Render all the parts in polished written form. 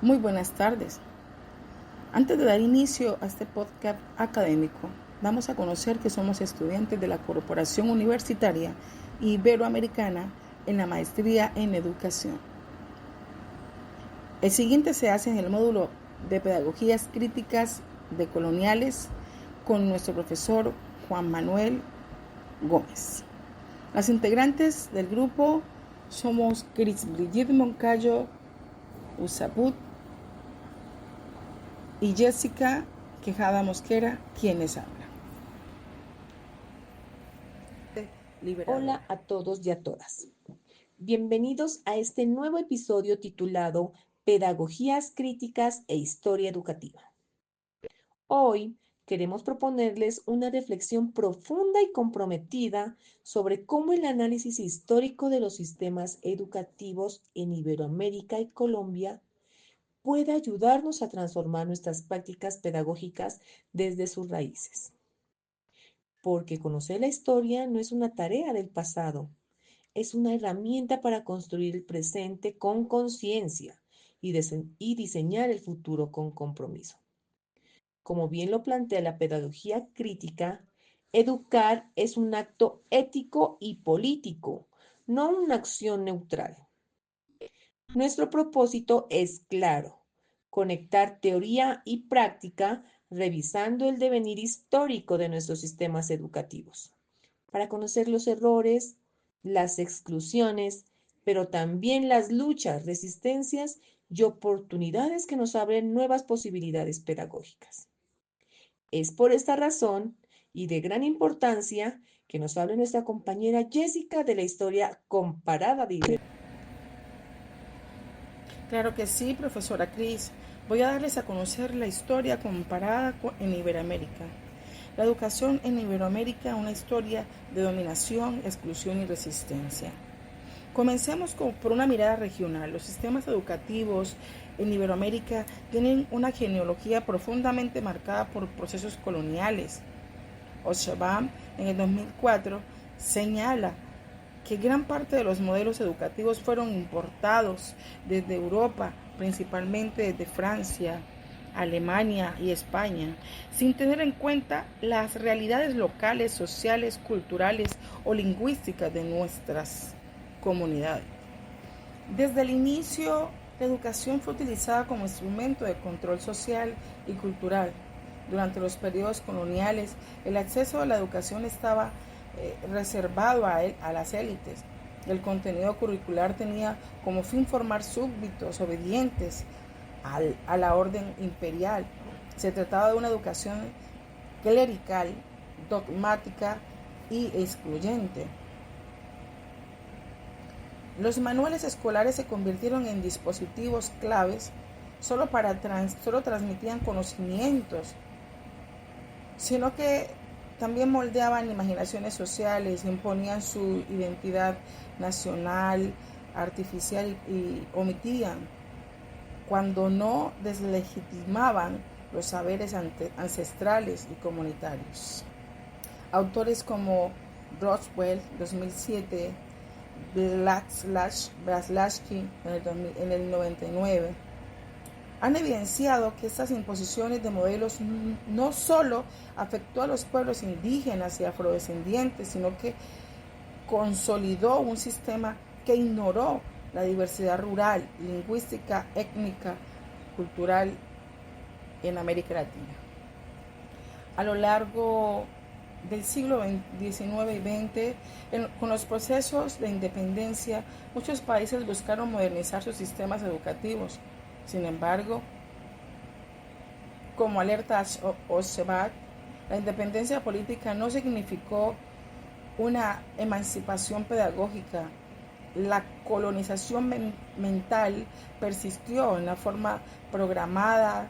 Muy buenas tardes. Antes de dar inicio a este podcast académico, vamos a conocer que somos estudiantes de la Corporación Universitaria Iberoamericana en la Maestría en Educación. El siguiente se hace en el módulo de Pedagogías Críticas decoloniales con nuestro profesor Juan Manuel Gómez. Las integrantes del grupo somos Cris Brigitte Moncayo Usaput y Jessica Quejada Mosquera, quienes hablan. Hola a todos y a todas. Bienvenidos a este nuevo episodio titulado Pedagogías Críticas e Historia Educativa. Hoy queremos proponerles una reflexión profunda y comprometida sobre cómo el análisis histórico de los sistemas educativos en Iberoamérica y Colombia puede ayudarnos a transformar nuestras prácticas pedagógicas desde sus raíces. Porque conocer la historia no es una tarea del pasado, es una herramienta para construir el presente con conciencia y diseñar el futuro con compromiso. Como bien lo plantea la pedagogía crítica, educar es un acto ético y político, no una acción neutral. Nuestro propósito es claro: conectar teoría y práctica revisando el devenir histórico de nuestros sistemas educativos, para conocer los errores, las exclusiones, pero también las luchas, resistencias y oportunidades que nos abren nuevas posibilidades pedagógicas. Es por esta razón y de gran importancia que nos hable nuestra compañera Jessica de la historia comparada de Iberoamérica. Claro que sí, profesora Cris. Voy a darles a conocer la historia comparada en Iberoamérica. La educación en Iberoamérica, una historia de dominación, exclusión y resistencia. Comencemos por una mirada regional. Los sistemas educativos en Iberoamérica tienen una genealogía profundamente marcada por procesos coloniales. Oshabam, en el 2004, señala que gran parte de los modelos educativos fueron importados desde Europa, principalmente desde Francia, Alemania y España, sin tener en cuenta las realidades locales, sociales, culturales o lingüísticas de nuestras comunidades. Desde el inicio, la educación fue utilizada como instrumento de control social y cultural. Durante los periodos coloniales, el acceso a la educación estaba reservado a las élites. El contenido curricular tenía como fin formar súbditos obedientes a la orden imperial. Se trataba de una educación clerical, dogmática y excluyente. Los manuales escolares se convirtieron en dispositivos claves solo transmitían conocimientos, sino que también moldeaban imaginaciones sociales, imponían su identidad nacional, artificial y omitían, cuando no deslegitimaban los saberes ancestrales y comunitarios. Autores como Roswell, 2007, Blaschke en el 99, han evidenciado que estas imposiciones de modelos no solo afectó a los pueblos indígenas y afrodescendientes, sino que consolidó un sistema que ignoró la diversidad rural, lingüística, étnica, cultural en América Latina. A lo largo del siglo XIX y XX, con los procesos de independencia, muchos países buscaron modernizar sus sistemas educativos. Sin embargo, como alerta Oshebak, la independencia política no significó una emancipación pedagógica. La colonización mental persistió en la forma programada,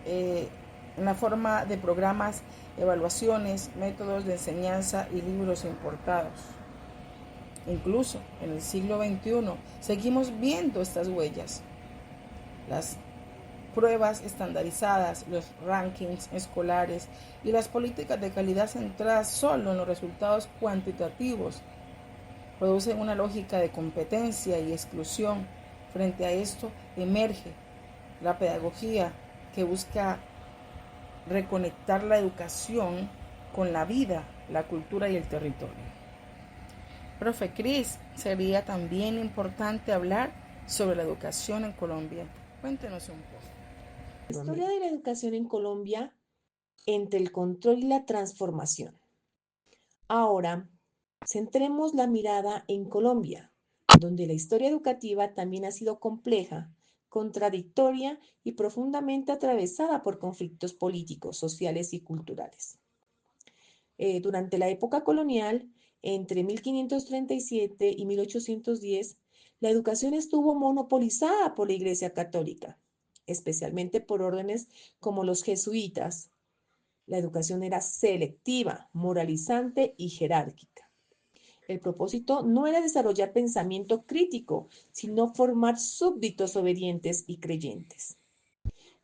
en la forma de programas, evaluaciones, métodos de enseñanza y libros importados. Incluso en el siglo XXI seguimos viendo estas huellas. Las pruebas estandarizadas, los rankings escolares y las políticas de calidad centradas solo en los resultados cuantitativos producen una lógica de competencia y exclusión. Frente a esto emerge la pedagogía que busca reconectar la educación con la vida, la cultura y el territorio. Profe Cris, sería también importante hablar sobre la educación en Colombia. Cuéntenos un poco. La historia de la educación en Colombia entre el control y la transformación. Ahora, centremos la mirada en Colombia, donde la historia educativa también ha sido compleja, contradictoria y profundamente atravesada por conflictos políticos, sociales y culturales. Durante la época colonial, entre 1537 y 1810, la educación estuvo monopolizada por la Iglesia Católica, especialmente por órdenes como los jesuitas. La educación era selectiva, moralizante y jerárquica. El propósito no era desarrollar pensamiento crítico, sino formar súbditos obedientes y creyentes.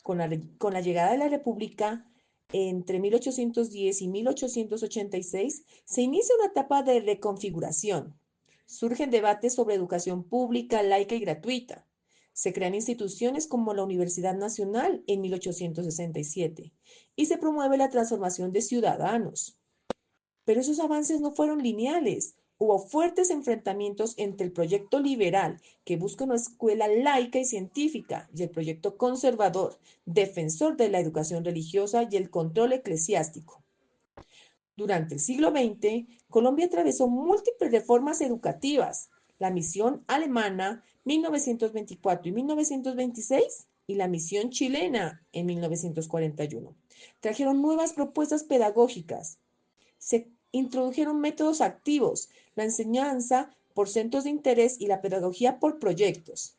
Con la llegada de la República, entre 1810 y 1886, se inicia una etapa de reconfiguración. Surgen debates sobre educación pública, laica y gratuita. Se crean instituciones como la Universidad Nacional en 1867 y se promueve la transformación de ciudadanos. Pero esos avances no fueron lineales. Hubo fuertes enfrentamientos entre el proyecto liberal, que busca una escuela laica y científica, y el proyecto conservador, defensor de la educación religiosa y el control eclesiástico. Durante el siglo XX, Colombia atravesó múltiples reformas educativas. La misión alemana 1924 y 1926 y la misión chilena en 1941. Trajeron nuevas propuestas pedagógicas. Se introdujeron métodos activos, la enseñanza por centros de interés y la pedagogía por proyectos.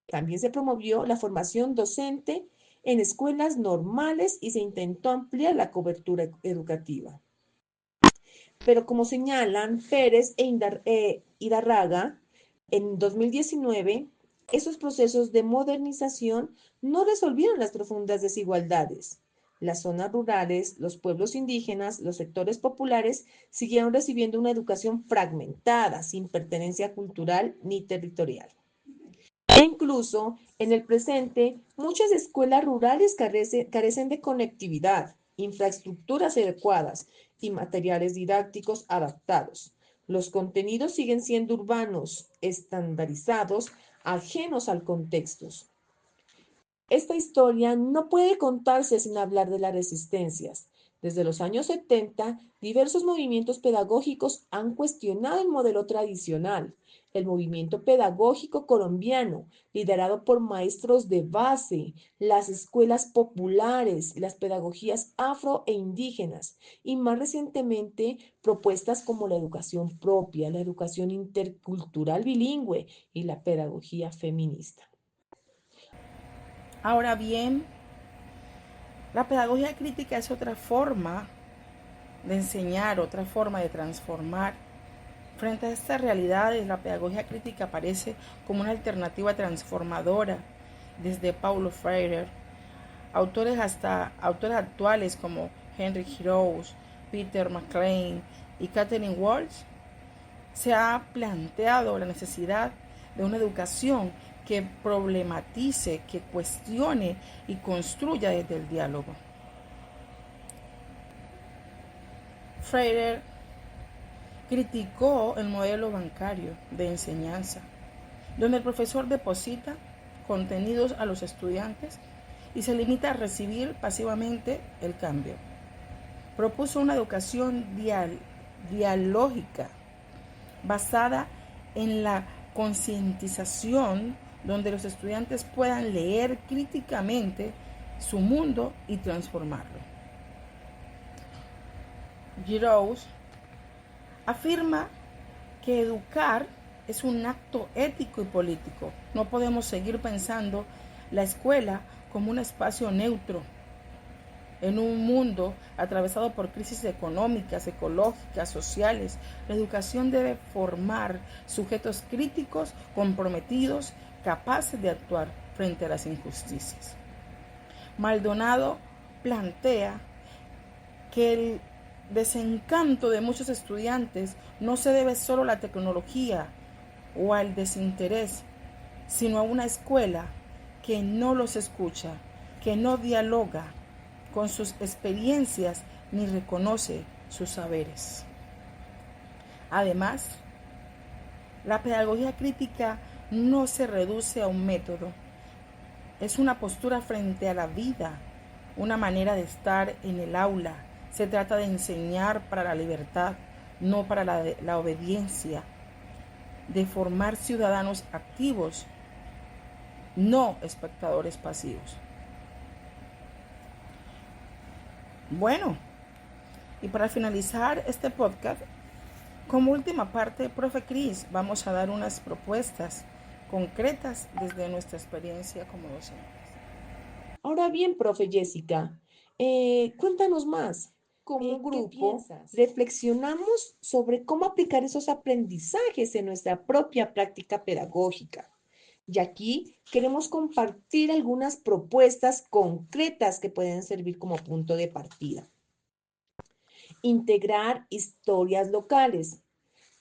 También se promovió la formación docente en escuelas normales y se intentó ampliar la cobertura educativa. Pero como señalan Pérez e Idarraga, en 2019, esos procesos de modernización no resolvieron las profundas desigualdades. Las zonas rurales, los pueblos indígenas, los sectores populares siguieron recibiendo una educación fragmentada, sin pertenencia cultural ni territorial. E incluso en el presente, muchas escuelas rurales carecen de conectividad, infraestructuras adecuadas y materiales didácticos adaptados. Los contenidos siguen siendo urbanos, estandarizados, ajenos al contexto. Esta historia no puede contarse sin hablar de las resistencias. Desde los años 70, diversos movimientos pedagógicos han cuestionado el modelo tradicional. El movimiento pedagógico colombiano, liderado por maestros de base, las escuelas populares, las pedagogías afro e indígenas, y más recientemente propuestas como la educación propia, la educación intercultural bilingüe y la pedagogía feminista. Ahora bien, la pedagogía crítica es otra forma de enseñar, otra forma de transformar. Frente a estas realidades, la pedagogía crítica aparece como una alternativa transformadora, desde Paulo Freire, autores actuales como Henry Giroux, Peter McLean y Catherine Walsh. Se ha planteado la necesidad de una educación que problematice, que cuestione y construya desde el diálogo. Freire criticó el modelo bancario de enseñanza, donde el profesor deposita contenidos a los estudiantes y se limita a recibir pasivamente el cambio. Propuso una educación dialógica basada en la concientización, donde los estudiantes puedan leer críticamente su mundo y transformarlo. Giroux afirma que educar es un acto ético y político. No podemos seguir pensando la escuela como un espacio neutro. En un mundo atravesado por crisis económicas, ecológicas, sociales, la educación debe formar sujetos críticos, comprometidos, capaces de actuar frente a las injusticias. Maldonado plantea que el desencanto de muchos estudiantes no se debe solo a la tecnología o al desinterés, sino a una escuela que no los escucha, que no dialoga con sus experiencias ni reconoce sus saberes. Además, la pedagogía crítica no se reduce a un método, es una postura frente a la vida, una manera de estar en el aula. Se trata de enseñar para la libertad, no para la obediencia, de formar ciudadanos activos, no espectadores pasivos. Bueno, y para finalizar este podcast, como última parte, profe Cris, vamos a dar unas propuestas concretas desde nuestra experiencia como docentes. Ahora bien, profe Jessica, cuéntanos más. Como ¿Qué grupo, piensas? reflexionamos sobre cómo aplicar esos aprendizajes en nuestra propia práctica pedagógica. Y aquí queremos compartir algunas propuestas concretas que pueden servir como punto de partida. Integrar historias locales,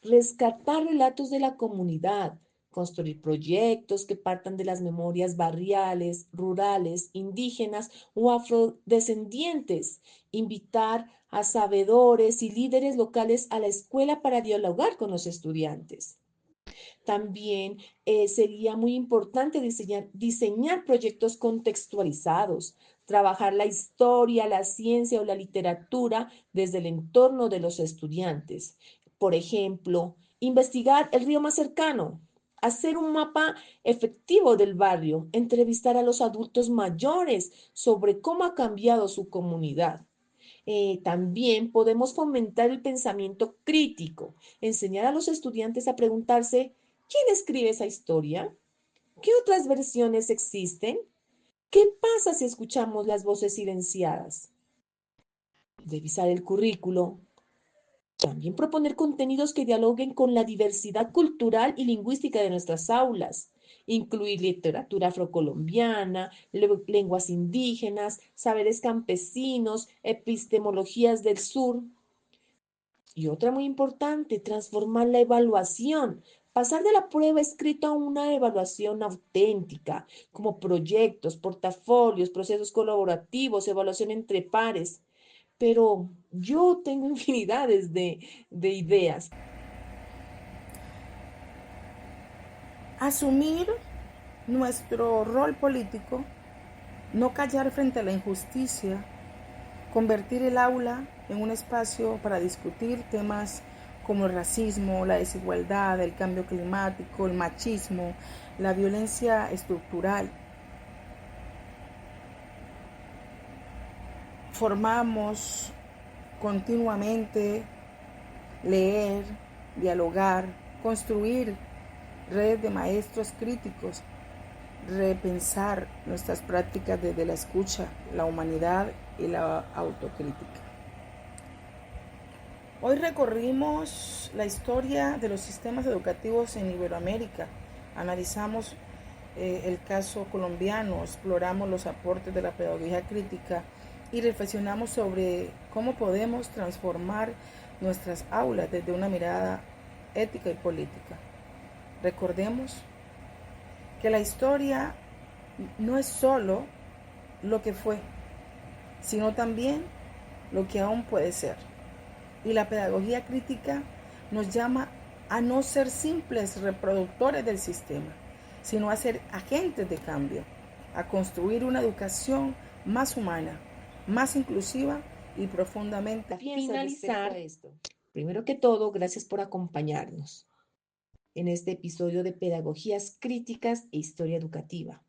rescatar relatos de la comunidad, construir proyectos que partan de las memorias barriales, rurales, indígenas o afrodescendientes, invitar a sabedores y líderes locales a la escuela para dialogar con los estudiantes. También sería muy importante diseñar proyectos contextualizados, trabajar la historia, la ciencia o la literatura desde el entorno de los estudiantes. Por ejemplo, investigar el río más cercano, hacer un mapa efectivo del barrio, entrevistar a los adultos mayores sobre cómo ha cambiado su comunidad. También podemos fomentar el pensamiento crítico, enseñar a los estudiantes a preguntarse, ¿quién escribe esa historia? ¿Qué otras versiones existen? ¿Qué pasa si escuchamos las voces silenciadas? Revisar el currículo. También proponer contenidos que dialoguen con la diversidad cultural y lingüística de nuestras aulas. Incluir literatura afrocolombiana, lenguas indígenas, saberes campesinos, epistemologías del sur. Y otra muy importante, transformar la evaluación, pasar de la prueba escrita a una evaluación auténtica, como proyectos, portafolios, procesos colaborativos, evaluación entre pares. Pero yo tengo infinidades de ideas. Asumir nuestro rol político, no callar frente a la injusticia, convertir el aula en un espacio para discutir temas como el racismo, la desigualdad, el cambio climático, el machismo, la violencia estructural. Formamos continuamente leer, dialogar, construir redes de maestros críticos, repensar nuestras prácticas desde la escucha, la humanidad y la autocrítica. Hoy recorrimos la historia de los sistemas educativos en Iberoamérica, analizamos el caso colombiano, exploramos los aportes de la pedagogía crítica y reflexionamos sobre cómo podemos transformar nuestras aulas desde una mirada ética y política. Recordemos que la historia no es solo lo que fue, sino también lo que aún puede ser. Y la pedagogía crítica nos llama a no ser simples reproductores del sistema, sino a ser agentes de cambio, a construir una educación más humana, más inclusiva y profundamente. Para finalizar, primero que todo, gracias por acompañarnos en este episodio de Pedagogías Críticas e Historia Educativa.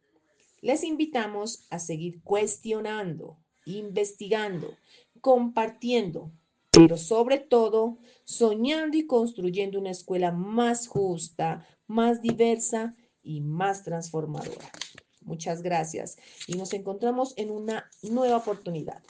Les invitamos a seguir cuestionando, investigando, compartiendo, pero sobre todo soñando y construyendo una escuela más justa, más diversa y más transformadora. Muchas gracias y nos encontramos en una nueva oportunidad.